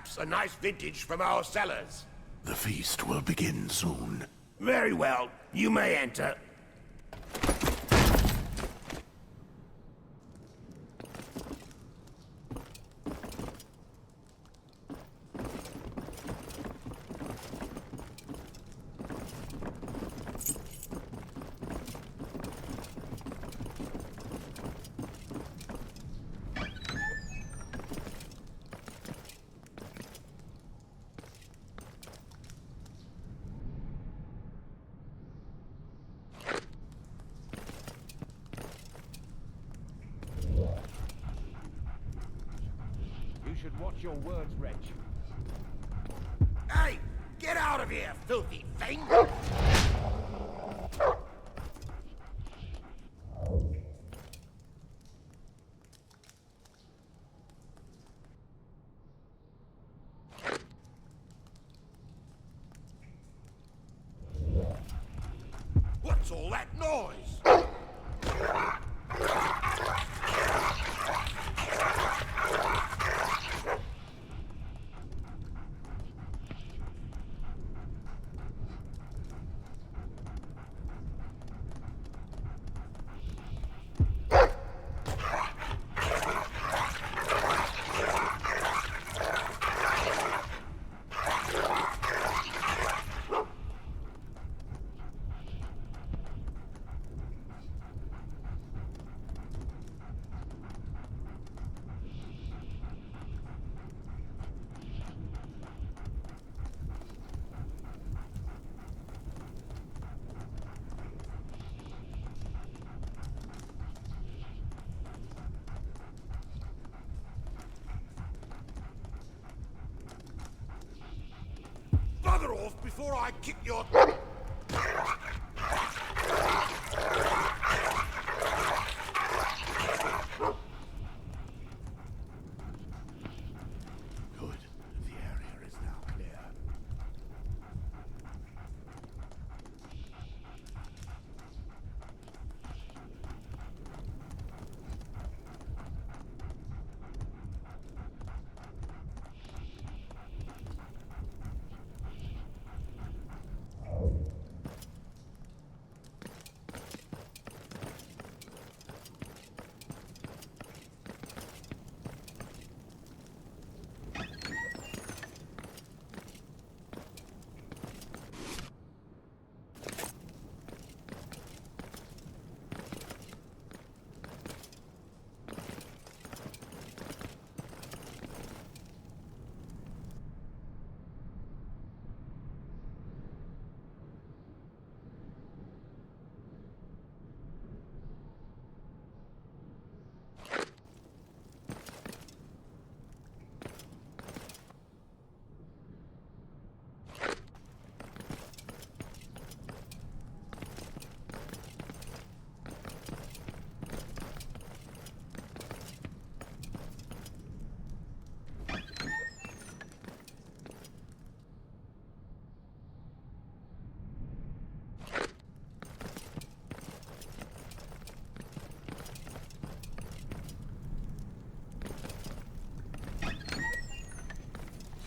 Perhaps a nice vintage from our cellars. The feast will begin soon. Very well. You may enter. You should watch your words, Wretch. Hey! Get out of here, filthy thing! What's all that noise? Bugger off before I kick your... Good. The area is now clear.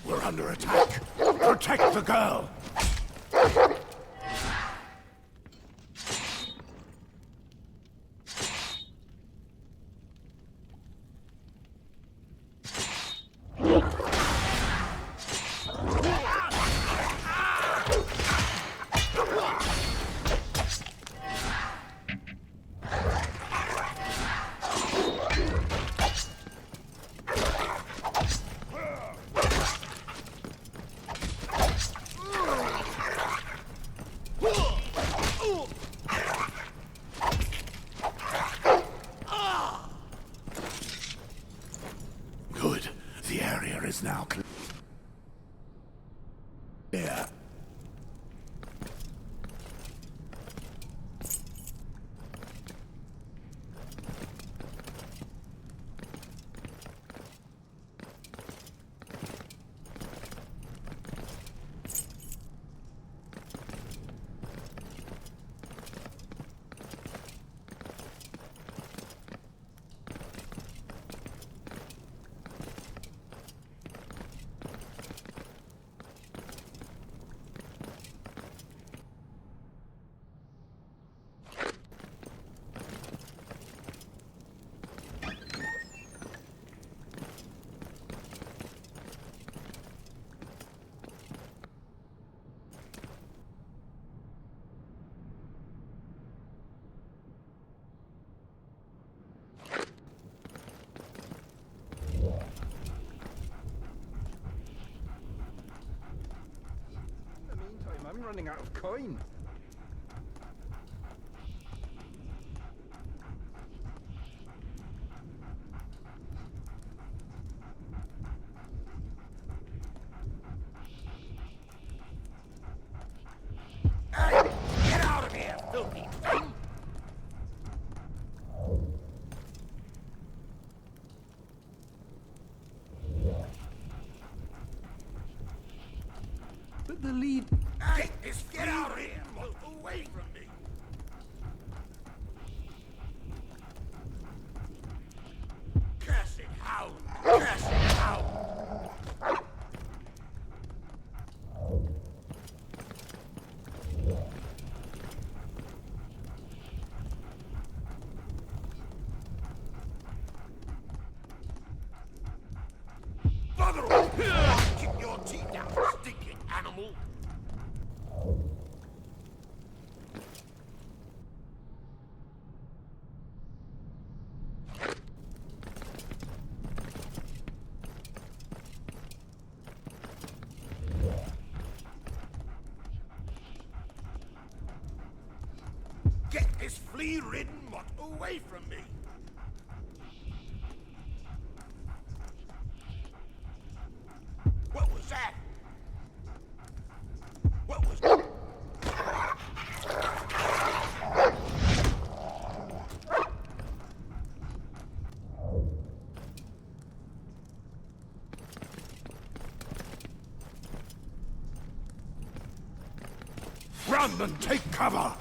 We're under attack. Protect the girl. Good. The area is now clear. running out of coin. Hey, get out of here, filthy thing! But the lead... Hey, get out of here! Away from me! Cursed hound! Cursed hound! Bother off! Kick your teeth out, stinking animal! Get this flea-ridden mutt away from me! What was that? What was that? Run and take cover!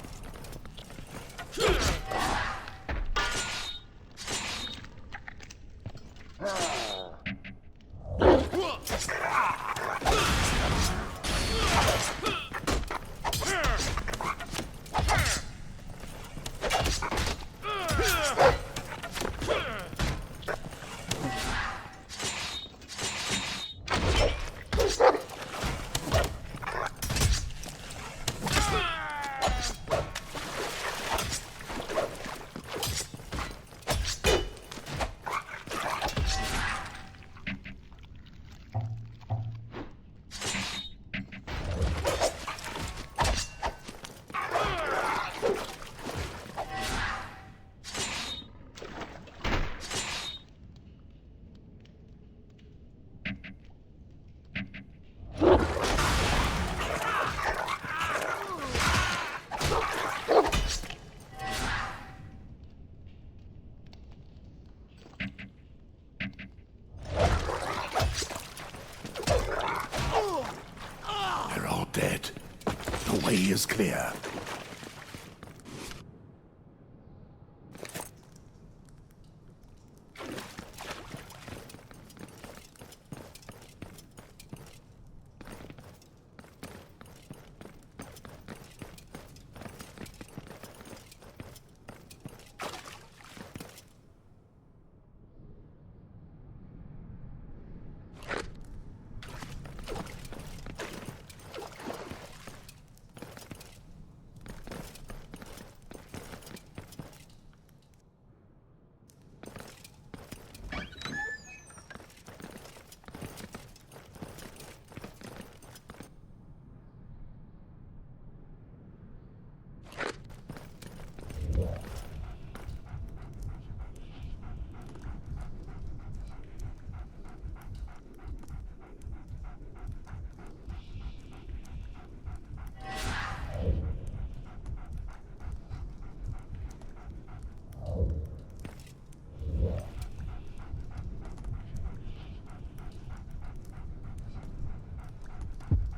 They're all dead. The way is clear.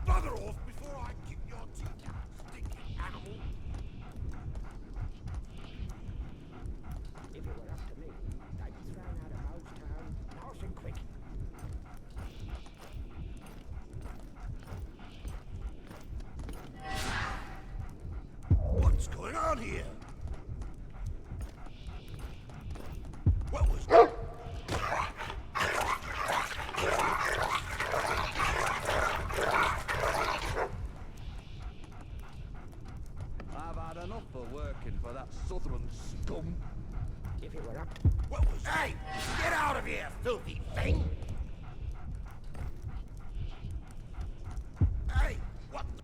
Bother off before I kick your teeth out, stinking animal! If it were up to me, I'd be thrown out of Housetown, nice and quick. What's going on here? What was that? I've had enough of working for that southern scum. If it were up What was that? Hey, get out of here, filthy thing! Hey, what the...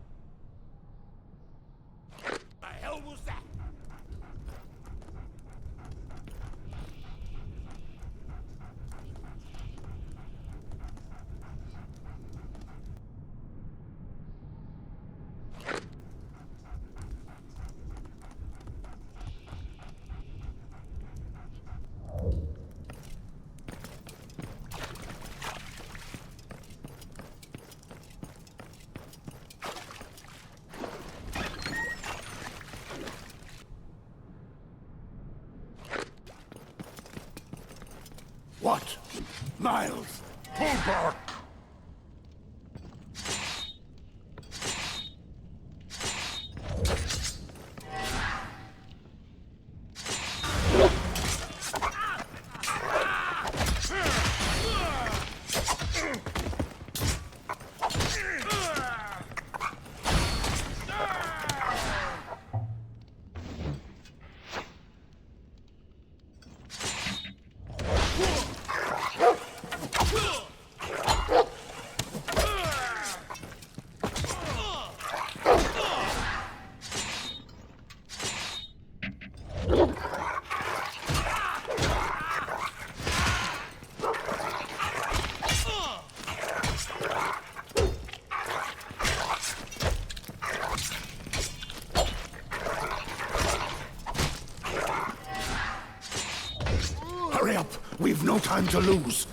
What? Miles, pull back! Hurry up! We've no time to lose!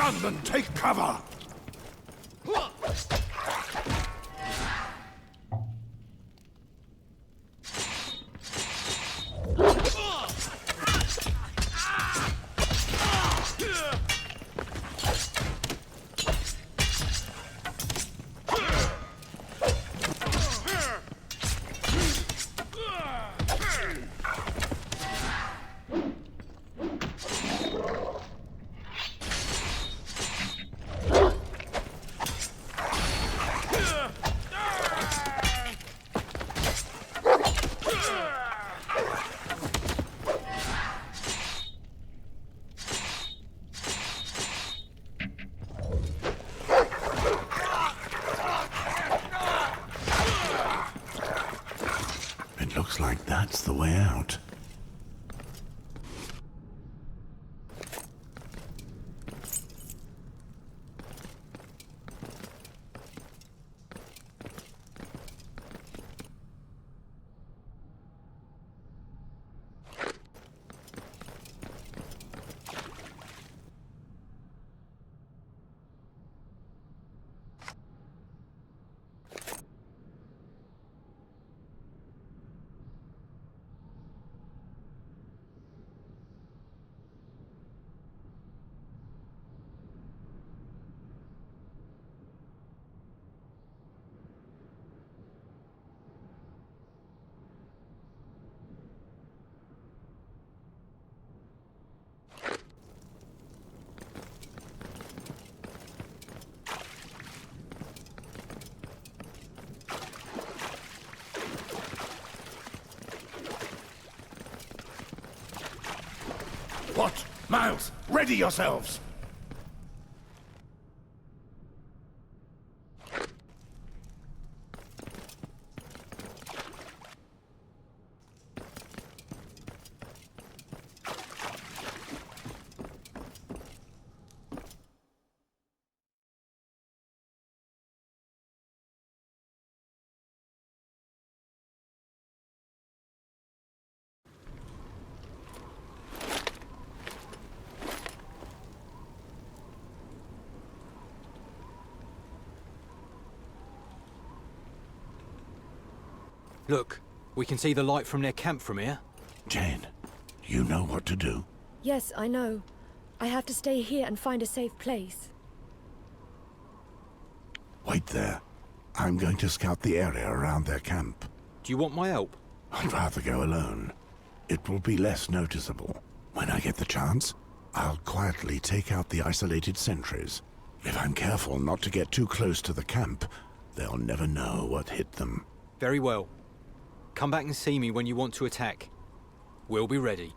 Run and take cover! It looks like that's the way out. What? Miles, ready yourselves! Look, we can see the light from their camp from here. Jane, you know what to do? Yes, I know. I have to stay here and find a safe place. Wait there. I'm going to scout the area around their camp. Do you want my help? I'd rather go alone. It will be less noticeable. When I get the chance, I'll quietly take out the isolated sentries. If I'm careful not to get too close to the camp, they'll never know what hit them. Very well. Come back and see me when you want to attack. We'll be ready.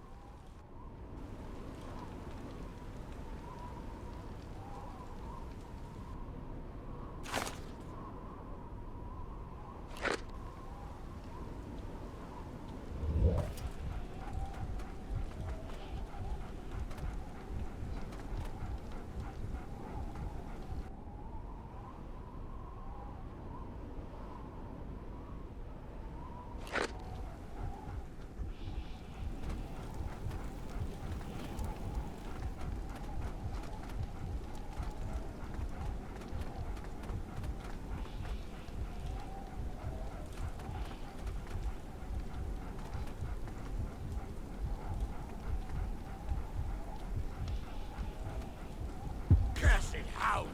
Cursed hound!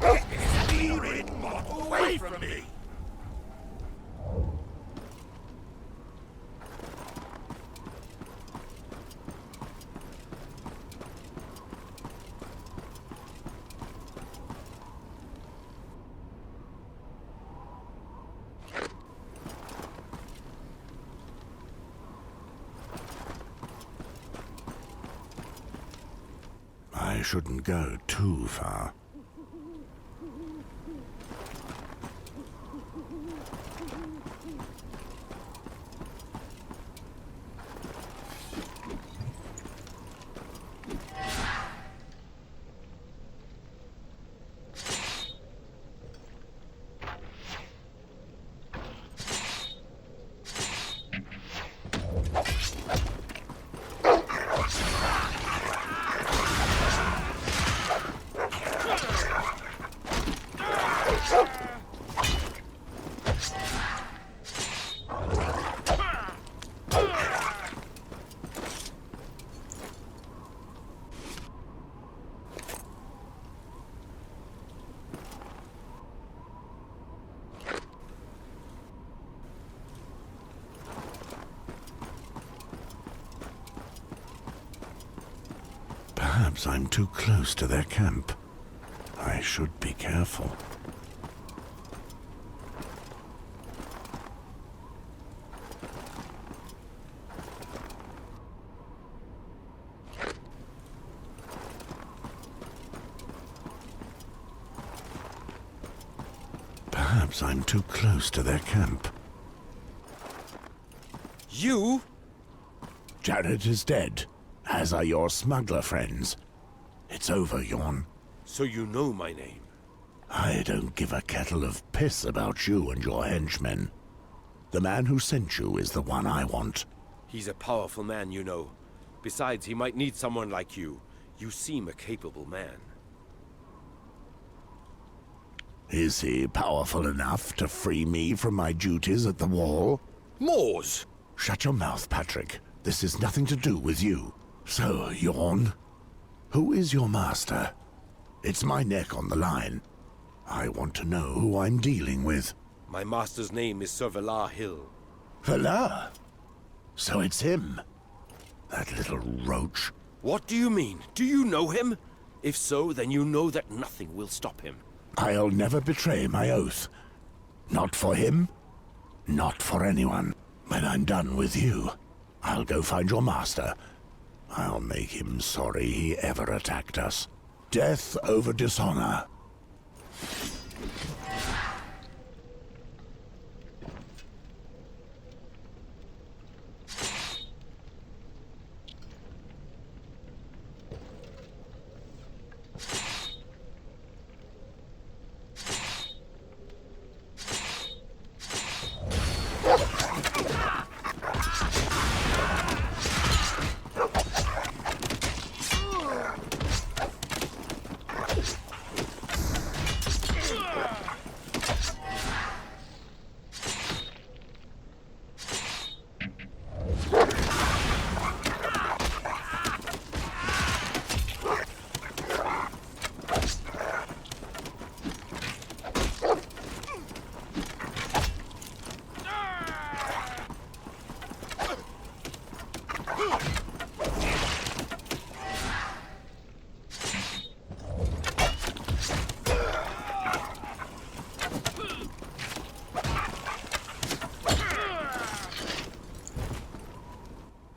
Get this flea-ridden mob away from me! I shouldn't go too far. Perhaps I'm too close to their camp. I should be careful. Perhaps I'm too close to their camp. You? Jared is dead, as are your smuggler friends. It's over, Yorn. So you know my name. I don't give a kettle of piss about you and your henchmen. The man who sent you is the one I want. He's a powerful man, you know. Besides, he might need someone like you. You seem a capable man. Is he powerful enough to free me from my duties at the wall? Moors! Shut your mouth, Patrick. This is nothing to do with you. So, Yorn, who is your master? It's my neck on the line. I want to know who I'm dealing with. My master's name is Sir Valar Hill. Valar? So it's him. That little roach. What do you mean? Do you know him? If so, then you know that nothing will stop him. I'll never betray my oath. Not for him, not for anyone. When I'm done with you, I'll go find your master. I'll make him sorry he ever attacked us. Death over dishonor.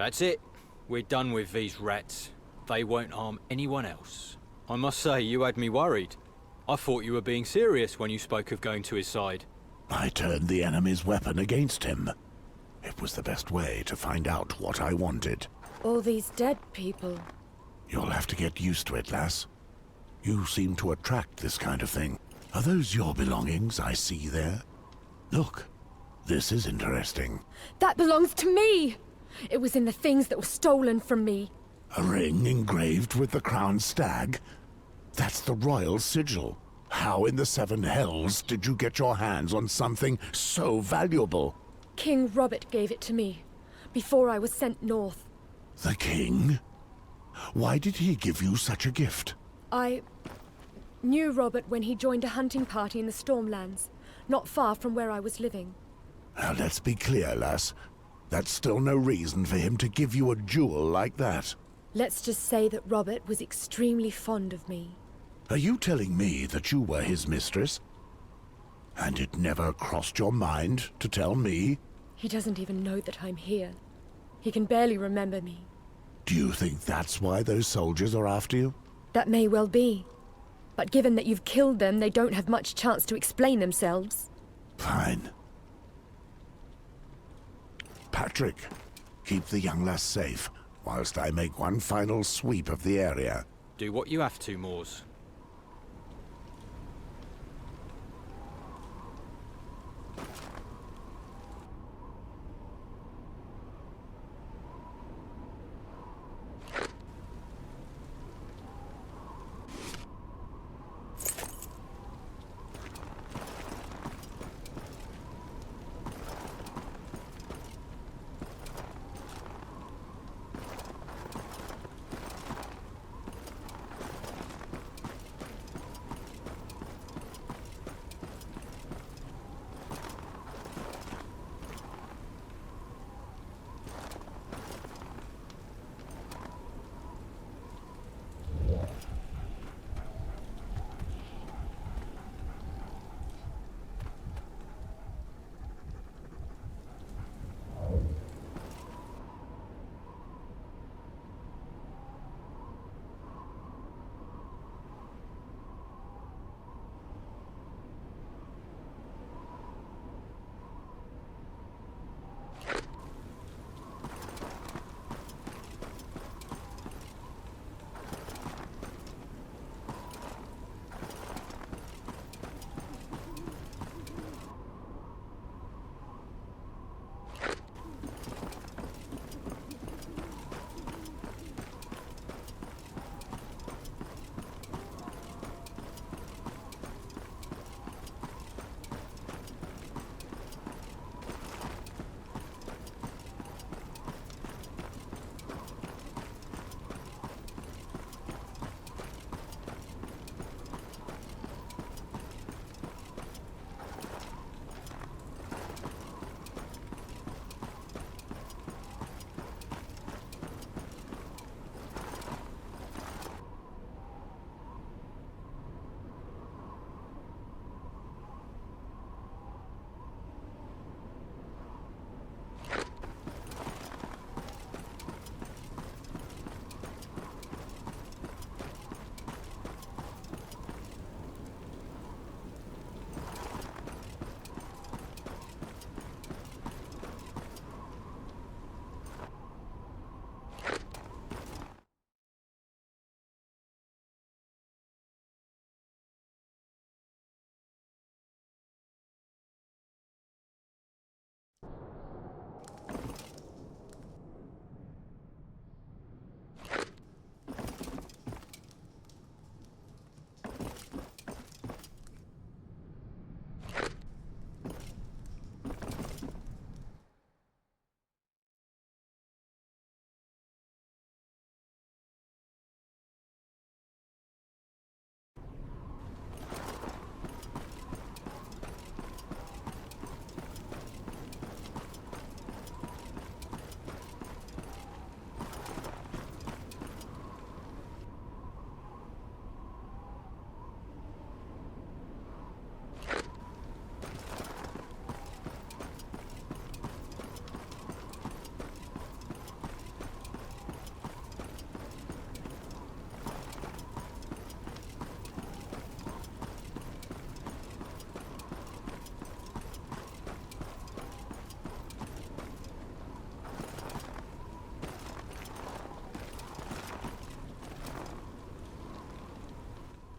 That's it. We're done with these rats. They won't harm anyone else. I must say, you had me worried. I thought you were being serious when you spoke of going to his side. I turned the enemy's weapon against him. It was the best way to find out what I wanted. All these dead people. You'll have to get used to it, lass. You seem to attract this kind of thing. Are those your belongings I see there? Look, this is interesting. That belongs to me! It was in the things that were stolen from me. A ring engraved with the crowned stag? That's the royal sigil. How in the seven hells did you get your hands on something so valuable? King Robert gave it to me, before I was sent north. The king? Why did he give you such a gift? I knew Robert when he joined a hunting party in the Stormlands, not far from where I was living. Now let's be clear, lass. That's still no reason for him to give you a jewel like that. Let's just say that Robert was extremely fond of me. Are you telling me that you were his mistress? And it never crossed your mind to tell me? He doesn't even know that I'm here. He can barely remember me. Do you think that's why those soldiers are after you? That may well be. But given that you've killed them, they don't have much chance to explain themselves. Fine. Patrick, keep the young lass safe, whilst I make one final sweep of the area. Do what you have to, Moors.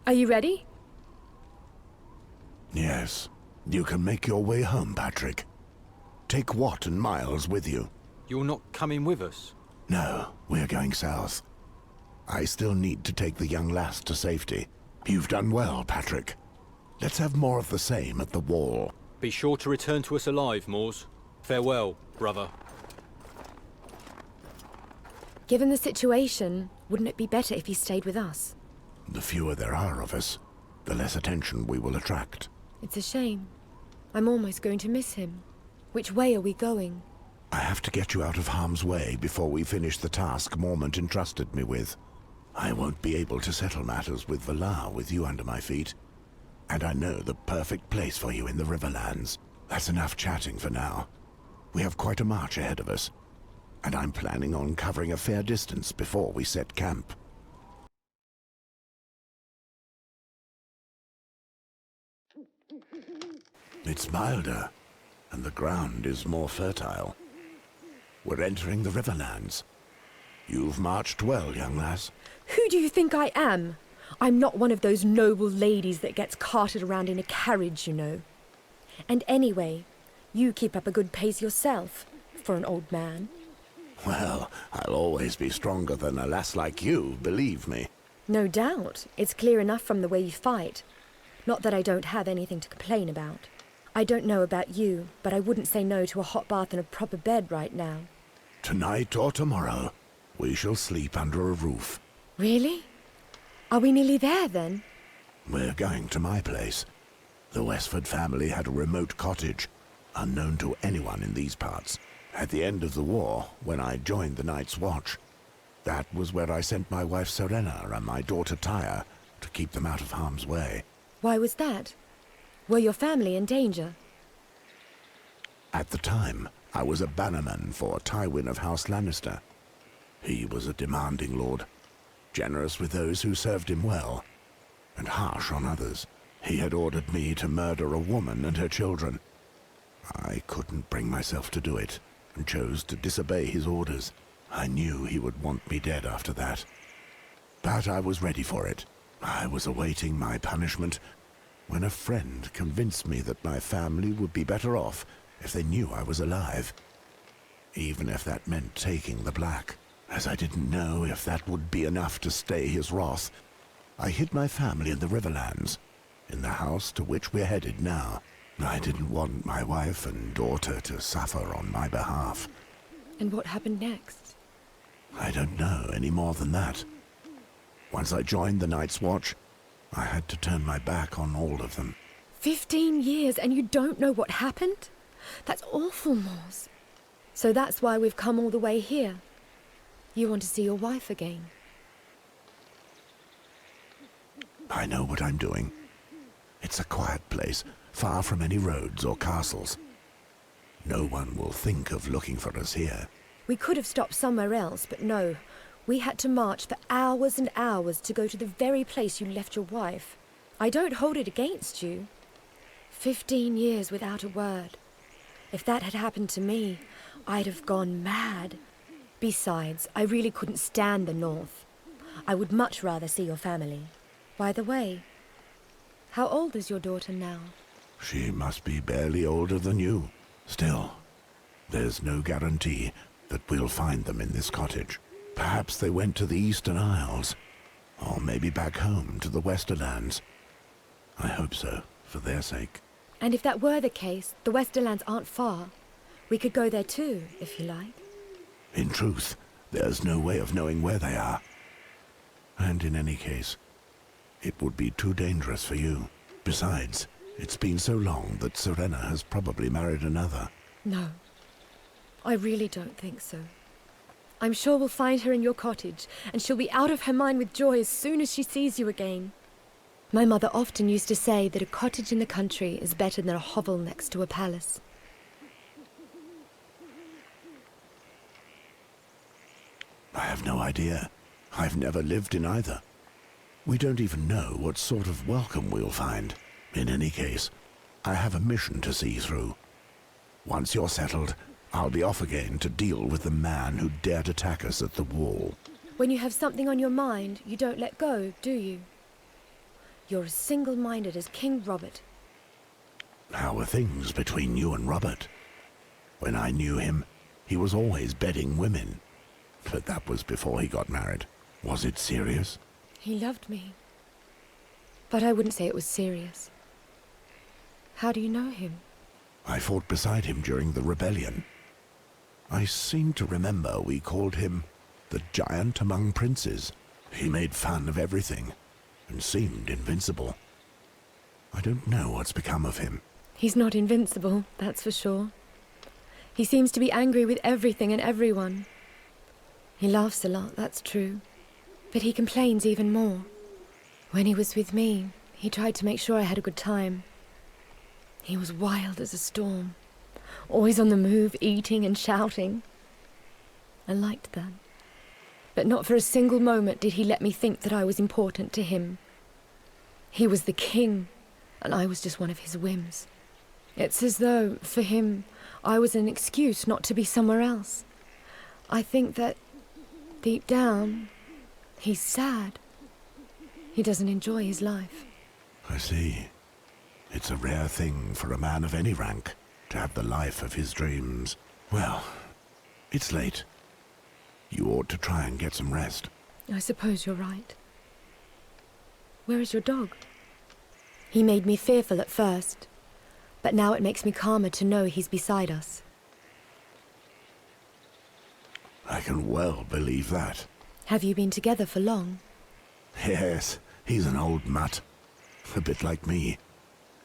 Are you ready? Yes. You can make your way home, Patrick. Take Watt and Miles with you. You're not coming with us? No, we're going south. I still need to take the young lass to safety. You've done well, Patrick. Let's have more of the same at the wall. Be sure to return to us alive, Moors. Farewell, brother. Given the situation, wouldn't it be better if he stayed with us? The fewer there are of us, the less attention we will attract. It's a shame. I'm almost going to miss him. Which way are we going? I have to get you out of harm's way before we finish the task Mormont entrusted me with. I won't be able to settle matters with Valar with you under my feet. And I know the perfect place for you in the Riverlands. That's enough chatting for now. We have quite a march ahead of us, and I'm planning on covering a fair distance before we set camp. It's milder, and the ground is more fertile. We're entering the Riverlands. You've marched well, young lass. Who do you think I am? I'm not one of those noble ladies that gets carted around in a carriage, you know. And anyway, you keep up a good pace yourself, for an old man. Well, I'll always be stronger than a lass like you, believe me. No doubt. It's clear enough from the way you fight. Not that I don't have anything to complain about. I don't know about you, but I wouldn't say no to a hot bath and a proper bed right now. Tonight or tomorrow, we shall sleep under a roof. Really? Are we nearly there, then? We're going to my place. The Westford family had a remote cottage, unknown to anyone in these parts. At the end of the war, when I joined the Night's Watch, that was where I sent my wife Serena and my daughter Tyre to keep them out of harm's way. Why was that? Were your family in danger? At the time, I was a bannerman for Tywin of House Lannister. He was a demanding lord, generous with those who served him well, and harsh on others. He had ordered me to murder a woman and her children. I couldn't bring myself to do it, and chose to disobey his orders. I knew he would want me dead after that. But I was ready for it. I was awaiting my punishment when a friend convinced me that my family would be better off if they knew I was alive, even if that meant taking the Black. As I didn't know if that would be enough to stay his wrath, I hid my family in the Riverlands, in the house to which we're headed now. I didn't want my wife and daughter to suffer on my behalf. And what happened next? I don't know any more than that. Once I joined the Night's Watch, I had to turn my back on all of them. 15 years and you don't know what happened? That's awful, Moors. So that's why we've come all the way here. You want to see your wife again? I know what I'm doing. It's a quiet place, far from any roads or castles. No one will think of looking for us here. We could have stopped somewhere else, but no. We had to march for hours and hours to go to the very place you left your wife. I don't hold it against you. 15 years without a word. If that had happened to me, I'd have gone mad. Besides, I really couldn't stand the North. I would much rather see your family. By the way, how old is your daughter now? She must be barely older than you. Still, there's no guarantee that we'll find them in this cottage. Perhaps they went to the Eastern Isles, or maybe back home to the Westerlands. I hope so, for their sake. And if that were the case, the Westerlands aren't far. We could go there too, if you like. In truth, there's no way of knowing where they are. And in any case, it would be too dangerous for you. Besides, it's been so long that Serena has probably married another. No, I really don't think so. I'm sure we'll find her in your cottage, and she'll be out of her mind with joy as soon as she sees you again. My mother often used to say that a cottage in the country is better than a hovel next to a palace. I have no idea. I've never lived in either. We don't even know what sort of welcome we'll find. In any case, I have a mission to see through. Once you're settled, I'll be off again to deal with the man who dared attack us at the wall. When you have something on your mind, you don't let go, do you? You're as single-minded as King Robert. How were things between you and Robert? When I knew him, he was always bedding women. But that was before he got married. Was it serious? He loved me. But I wouldn't say it was serious. How do you know him? I fought beside him during the rebellion. I seem to remember we called him the giant among princes. He made fun of everything and seemed invincible. I don't know what's become of him. He's not invincible, that's for sure. He seems to be angry with everything and everyone. He laughs a lot, that's true. But he complains even more. When he was with me, he tried to make sure I had a good time. He was wild as a storm, always on the move, eating and shouting. I liked that. But not for a single moment did he let me think that I was important to him. He was the king, and I was just one of his whims. It's as though, for him, I was an excuse not to be somewhere else. I think that, deep down, he's sad. He doesn't enjoy his life. I see. It's a rare thing for a man of any rank to have the life of his dreams. Well, it's late. You ought to try and get some rest. I suppose you're right. Where is your dog? He made me fearful at first, but now it makes me calmer to know he's beside us. I can well believe that. Have you been together for long? Yes, he's an old mutt. A bit like me.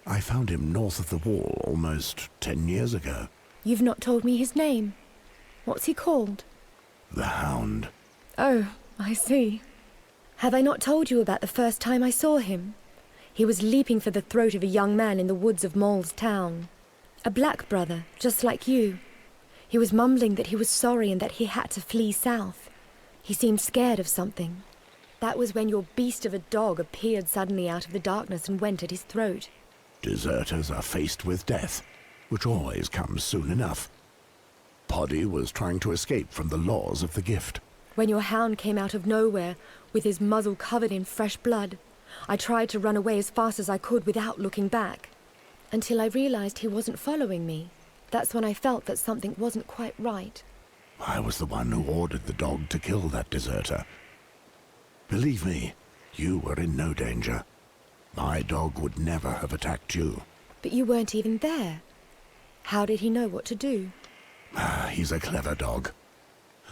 I found him north of the wall almost 10 years ago. You've not told me his name. What's he called? The Hound. Oh, I see. Have I not told you about the first time I saw him? He was leaping for the throat of a young man in the woods of Mole's town. A black brother, just like you. He was mumbling that he was sorry and that he had to flee south. He seemed scared of something. That was when your beast of a dog appeared suddenly out of the darkness and went at his throat. Deserters are faced with death, which always comes soon enough. Poddy was trying to escape from the laws of the gift. When your hound came out of nowhere, with his muzzle covered in fresh blood, I tried to run away as fast as I could without looking back. Until I realized he wasn't following me. That's when I felt that something wasn't quite right. I was the one who ordered the dog to kill that deserter. Believe me, you were in no danger. My dog would never have attacked you. But you weren't even there. How did he know what to do? He's a clever dog.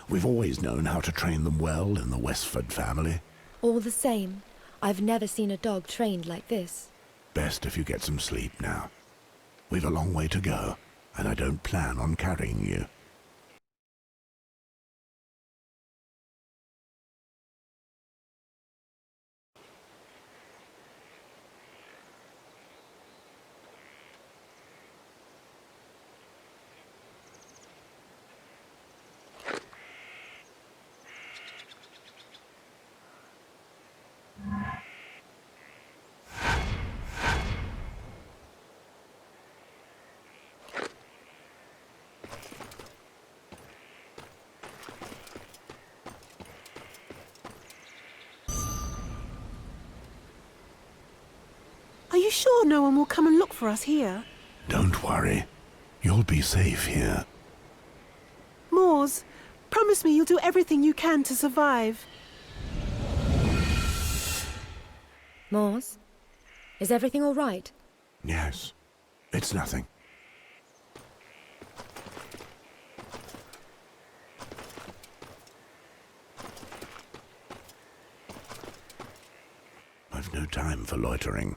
We've always known how to train them well in the Westford family. All the same, I've never seen a dog trained like this. Best if you get some sleep now. We've a long way to go, and I don't plan on carrying you. Are you sure no one will come and look for us here? Don't worry. You'll be safe here. Moors, promise me you'll do everything you can to survive. Moors, is everything all right? Yes. It's nothing. I've no time for loitering.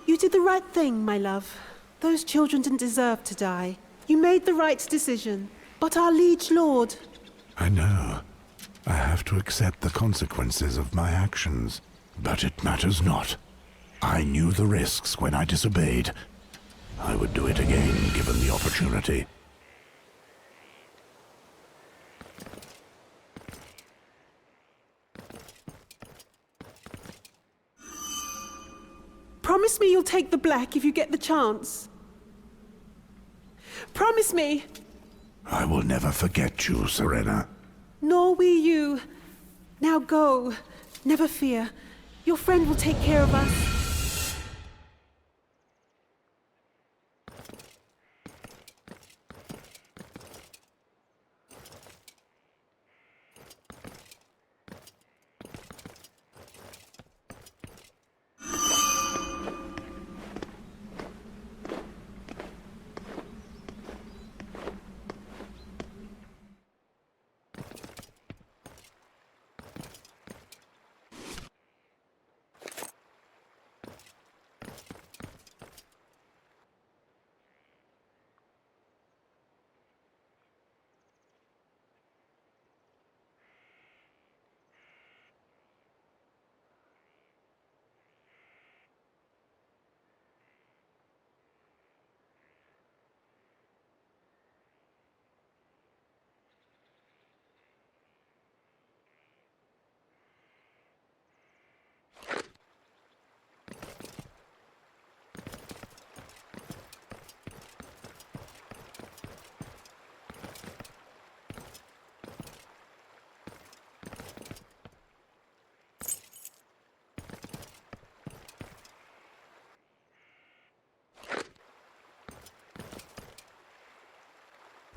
You did the right thing, my love. Those children didn't deserve to die. You made the right decision. But our liege lord... I know. I have to accept the consequences of my actions. But it matters not. I knew the risks when I disobeyed. I would do it again, given the opportunity. Promise me you'll take the black if you get the chance. Promise me! I will never forget you, Serena. nor we you. Now go. Never fear. Your friend will take care of us.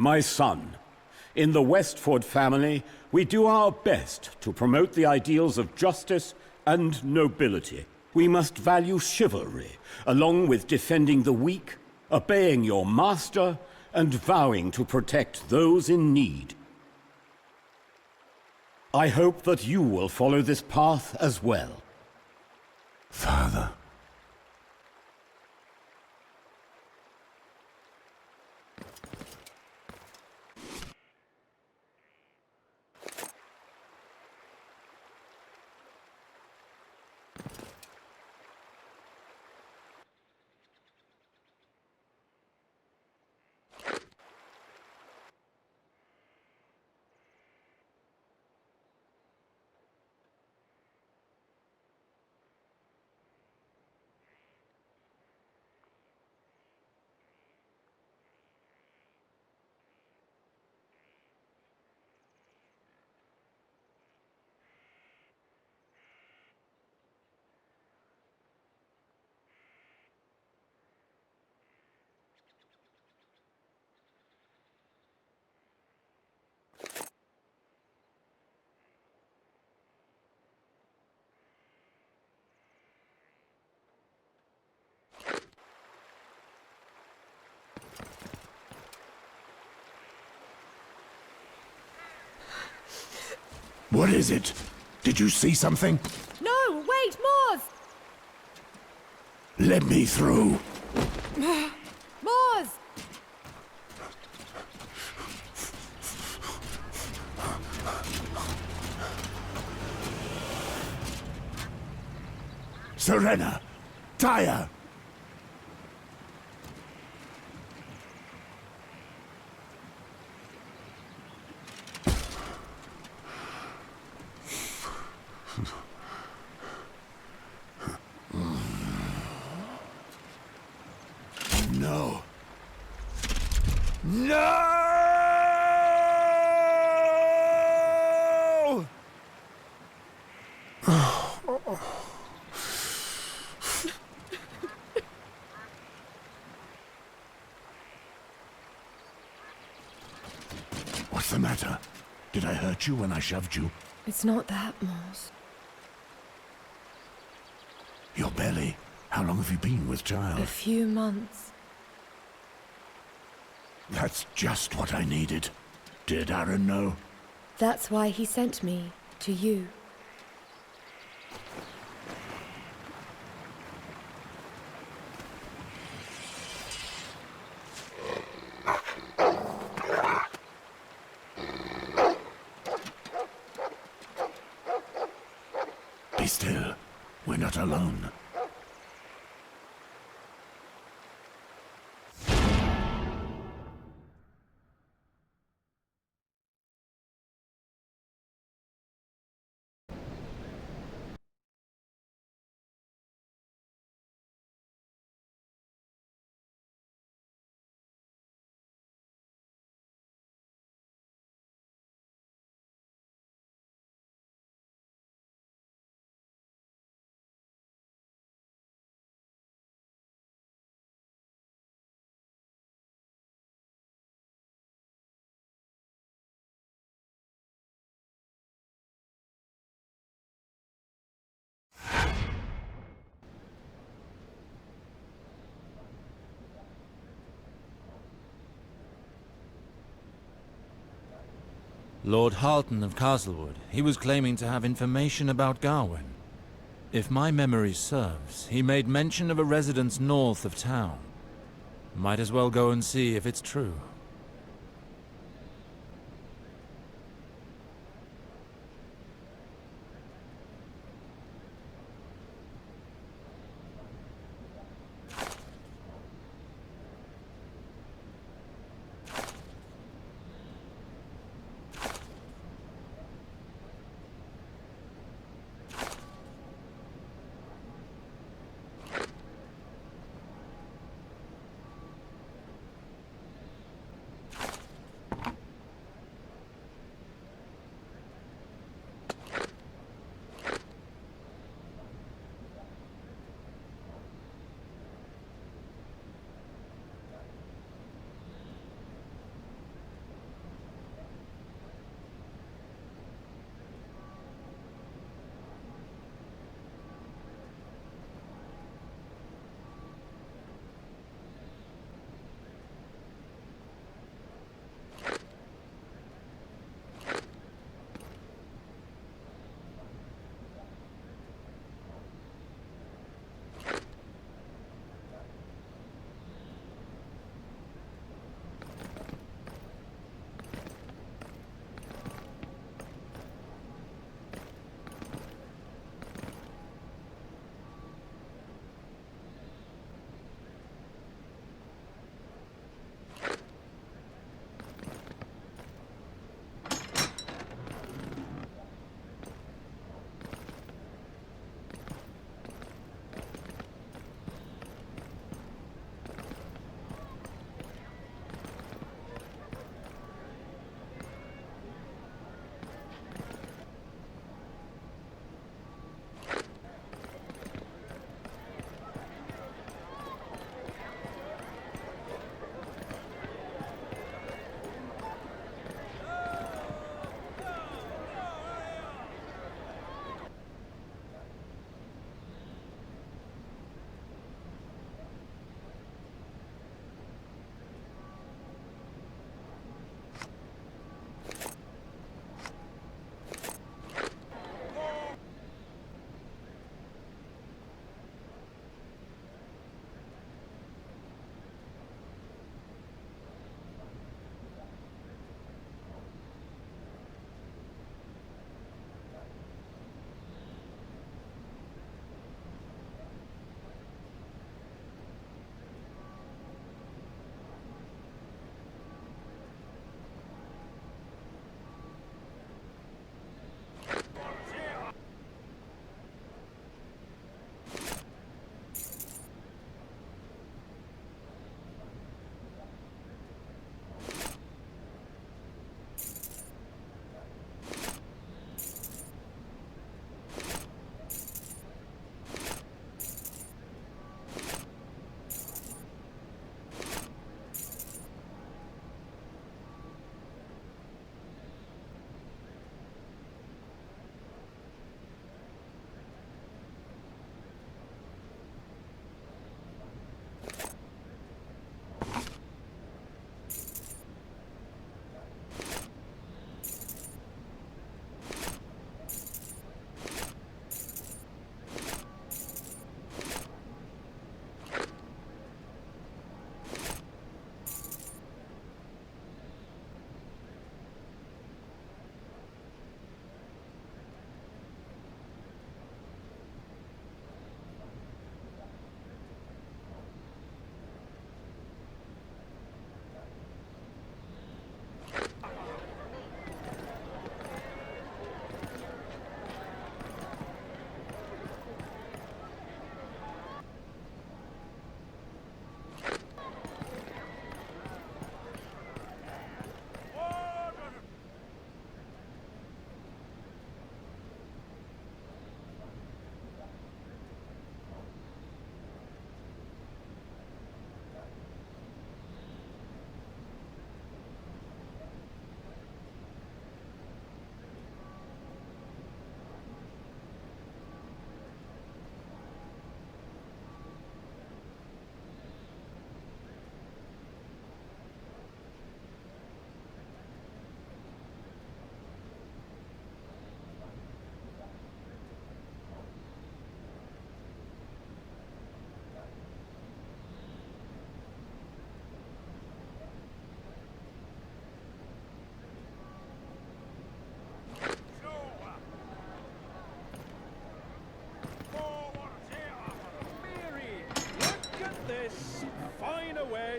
My son, in the Westford family, we do our best to promote the ideals of justice and nobility. We must value chivalry, along with defending the weak, obeying your master, and vowing to protect those in need. I hope that you will follow this path as well. Father. What is it? Did you see something? No, wait, Moors! Let me through. Moors! Serena! Tyre! No. No! What's the matter? Did I hurt you when I shoved you? It's not that, Moors. Your belly. How long have you been with A child? few months. That's just what I needed. Did Aaron know? That's why he sent me to you. Be still. We're not alone. Lord Halton of Castlewood. He was claiming to have information about Gawain. If my memory serves, he made mention of a residence north of town. Might as well go and see if it's true.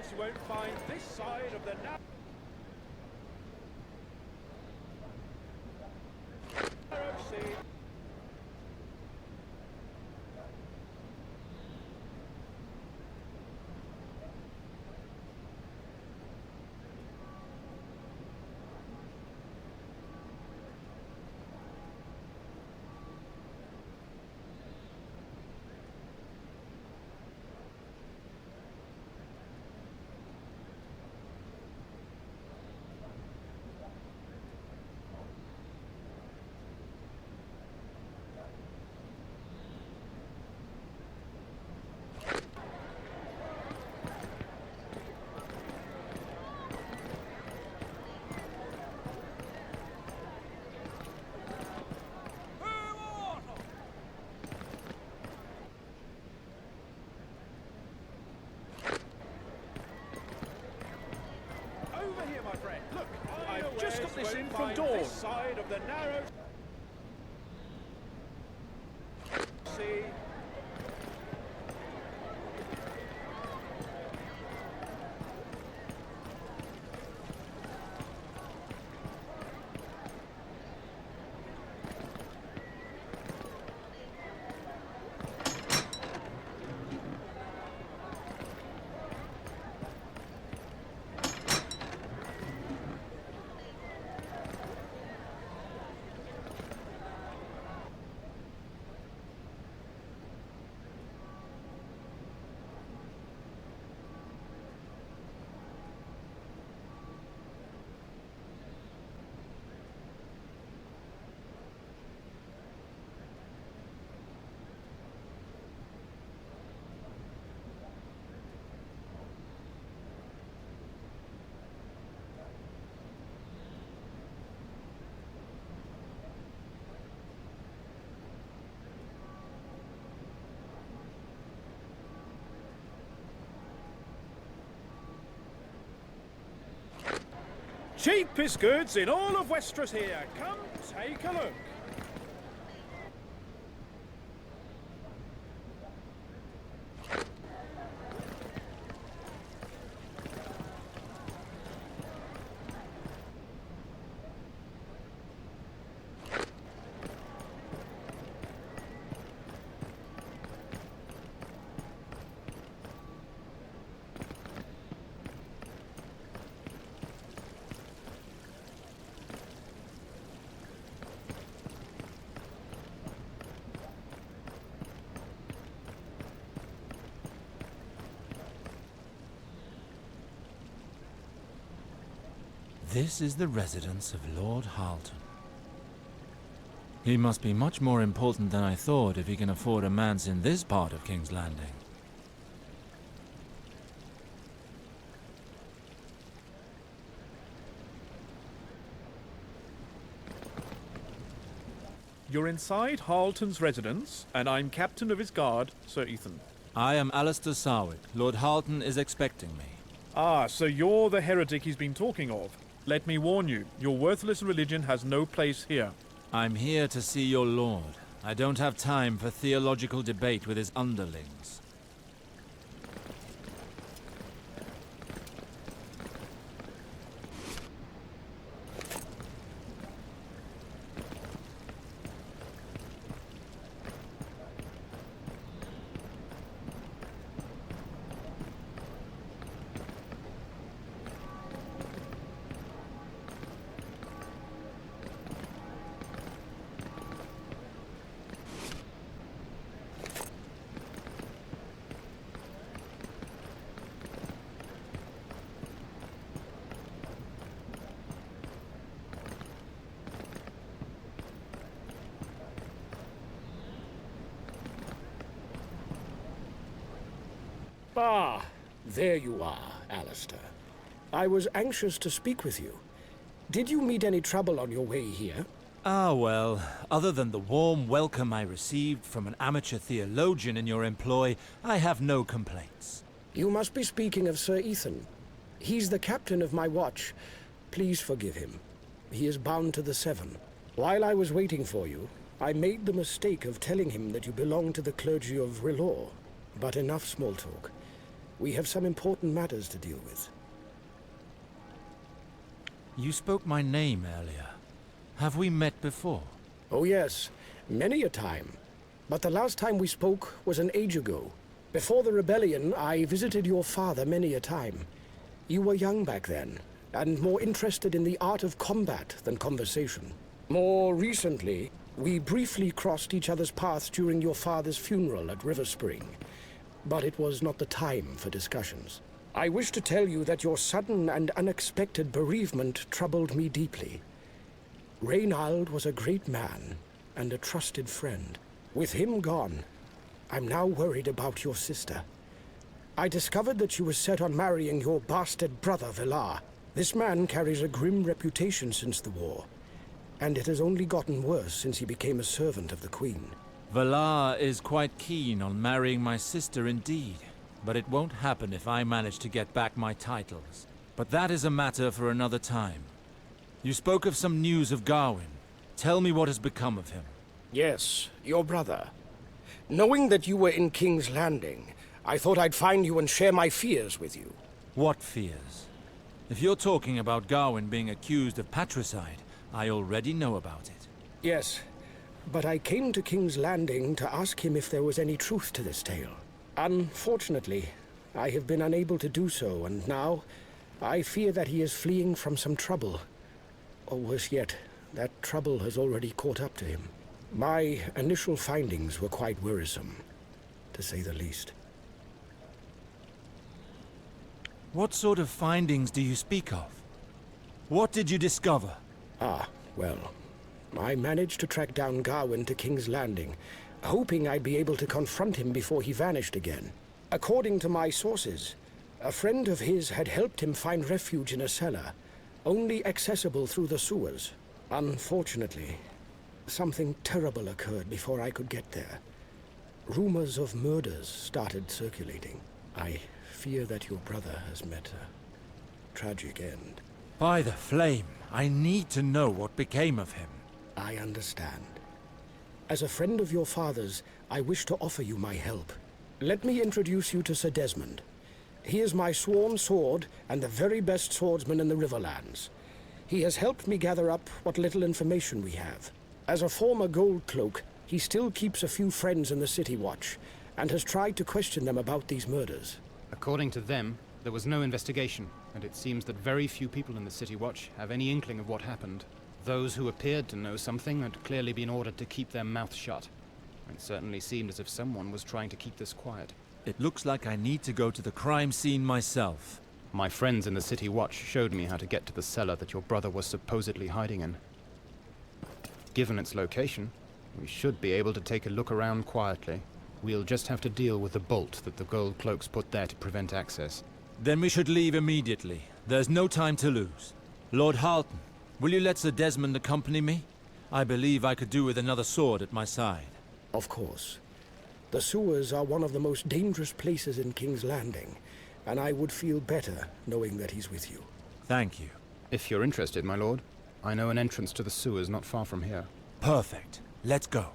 besides, you won't find this side of the narrow sea. Over here, my friend. Look, I've just got this in from Dawn. This side of the narrow sea. Cheapest goods in all of Westeros here. Come, take a look. This is the residence of Lord Halton. He must be much more important than I thought if he can afford a manse in this part of King's Landing. You're inside Halton's residence, and I'm captain of his guard, Sir Ethan. I am Alistair Sarwick. Lord Halton is expecting me. Ah, so you're the heretic he's been talking of. Let me warn you, your worthless religion has no place here. I'm here to see your lord. I don't have time for theological debate with his underlings. Ah, there you are, Alistair. I was anxious to speak with you. Did you meet any trouble on your way here? Ah, well, other than the warm welcome I received from an amateur theologian in your employ, I have no complaints. You must be speaking of Sir Ethan. He's the captain of my watch. Please forgive him. He is bound to the Seven. While I was waiting for you, I made the mistake of telling him that you belong to the clergy of R'hllor. But enough small talk. We have some important matters to deal with. You spoke my name earlier. Have we met before? Oh yes, many a time. But the last time we spoke was an age ago. Before the rebellion, I visited your father many a time. You were young back then, and more interested in the art of combat than conversation. More recently, we briefly crossed each other's paths during your father's funeral at River Spring. But it was not the time for discussions. I wish to tell you that your sudden and unexpected bereavement troubled me deeply. Reynald was a great man and a trusted friend. With him gone, I'm now worried about your sister. I discovered that she was set on marrying your bastard brother, Villar. This man carries a grim reputation since the war, and it has only gotten worse since he became a servant of the Queen. Valar is quite keen on marrying my sister indeed, but it won't happen if I manage to get back my titles. But that is a matter for another time. You spoke of some news of Gawain. Tell me what has become of him. Yes, your brother. Knowing that you were in King's Landing, I thought I'd find you and share my fears with you. What fears? If you're talking about Gawain being accused of patricide, I already know about it. Yes, but I came to King's Landing to ask him if there was any truth to this tale. Unfortunately, I have been unable to do so, and now I fear that he is fleeing from some trouble. Or worse yet, that trouble has already caught up to him. My initial findings were quite worrisome, to say the least. What sort of findings do you speak of? What did you discover? Well, I managed to track down Gawain to King's Landing, hoping I'd be able to confront him before he vanished again. According to my sources, a friend of his had helped him find refuge in a cellar, only accessible through the sewers. Unfortunately, something terrible occurred before I could get there. Rumors of murders started circulating. I fear that your brother has met a tragic end. By the flame, I need to know what became of him. I understand. As a friend of your father's, I wish to offer you my help. Let me introduce you to Sir Desmond. He is my sworn sword and the very best swordsman in the Riverlands. He has helped me gather up what little information we have. As a former gold cloak, he still keeps a few friends in the City Watch, and has tried to question them about these murders. According to them, there was no investigation, and it seems that very few people in the City Watch have any inkling of what happened. Those who appeared to know something had clearly been ordered to keep their mouth shut. It certainly seemed as if someone was trying to keep this quiet. It looks like I need to go to the crime scene myself. My friends in the City Watch showed me how to get to the cellar that your brother was supposedly hiding in. Given its location, we should be able to take a look around quietly. We'll just have to deal with the bolt that the gold cloaks put there to prevent access. Then we should leave immediately. There's no time to lose. Lord Halton, will you let Sir Desmond accompany me? I believe I could do with another sword at my side. Of course. The sewers are one of the most dangerous places in King's Landing, and I would feel better knowing that he's with you. Thank you. If you're interested, my lord, I know an entrance to the sewers not far from here. Perfect. Let's go.